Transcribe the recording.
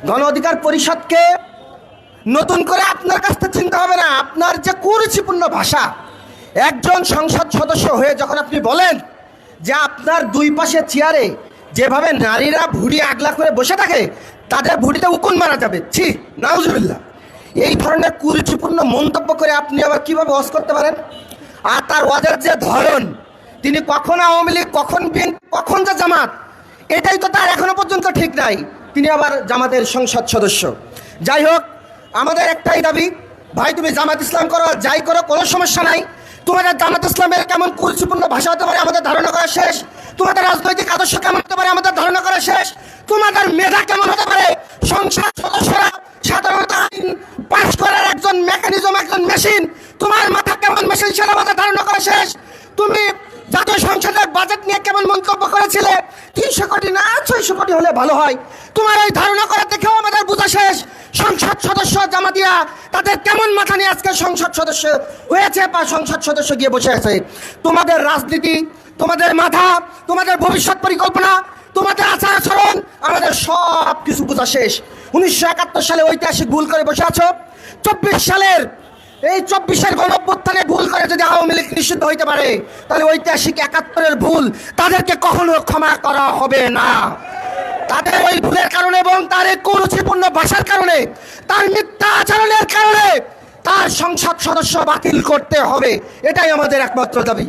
গণ অধিকার পরিষদকে নতুন করে আপনার কাছ থেকে চিন্তা হবে না। আপনার যে কুরুচিপূর্ণ ভাষা, একজন সংসদ সদস্য হয়ে যখন আপনি বলেন যে আপনার দুই পাশে চেয়ারে যেভাবে নারীরা ভুঁড়ি আগলা করে বসে থাকে তাদের ভুঁড়িতে উকুন মারা যাবে, ছি নাউজুবিল্লাহ, এই ধরনের কুরুচিপূর্ণ মন্তব্য করে আপনি আবার কীভাবে ওয়াজ করতে পারেন? আর তার ওয়াজের যে ধরন, তিনি কখন আওয়ামী লীগ, কখন বিএনপি, কখন যে জামাত, এটাই তো তার এখনো পর্যন্ত ঠিক নাই। তিনি আবার জামাতের সংসদ সদস্য। যাই হোক, আমাদের একটাই দাবি, ভাই তুমি জামাত ইসলাম করো, যাই করো, কোনো সমস্যা নাই। তোমাদের জামাত ইসলামের কেমন কুরুচিপূর্ণ ভাষা হতে পারে আমাদের ধারণা করা শেষ। তোমাদের রাজনৈতিক আদর্শ কেমন হতে পারে আমাদের ধারণা করা শেষ। তোমাদের মেধা কেমন হতে পারে, সংসদ সদস্যরা সাধারণত আইন পাশ করার একজন মেকানিজম, একজন মেশিন, তোমার মাথা কেমন মেশিন সেটা আমাদের ধারণা করা শেষ। তুমি জাতীয় সংসদের বাজেট নিয়ে কেমন মন্তব্য করেছিলে, 300 কোটি না 600 কোটি হলে ভালো হয়, তোমার এই ধারণা করা দেখেও আমাদের বোঝা শেষ। সংসদ সদস্য জামাতিয়া তাদের কেমন মাথা নিয়ে আজকে সংসদ সদস্য হয়েছে বা সংসদ সদস্য গিয়ে বসে আছে। তোমাদের রাজনীতি, তোমাদের মাথা, তোমাদের ভবিষ্যৎ পরিকল্পনা, তোমাদের আচার আচরণ আমাদের সব কিছু বোঝা শেষ। 1971 সালে ঐতিহাসিক ভুল করে বসে আছো। 24 সালের এই 24-এর গণঅভ্যুত্থানে ভুল করে যদি আওয়ামী লীগ নিষিদ্ধ হইতে পারে, তাহলে ঐতিহাসিক 71-এর ভুল তাদেরকে কখনো ক্ষমা করা হবে না। তাদের ওই ভুলের কারণে এবং তার এই কুরুচিপূর্ণ ভাষার কারণে, তার মিথ্যা আচরণের কারণে তার সংসদ সদস্য বাতিল করতে হবে, এটাই আমাদের একমাত্র দাবি।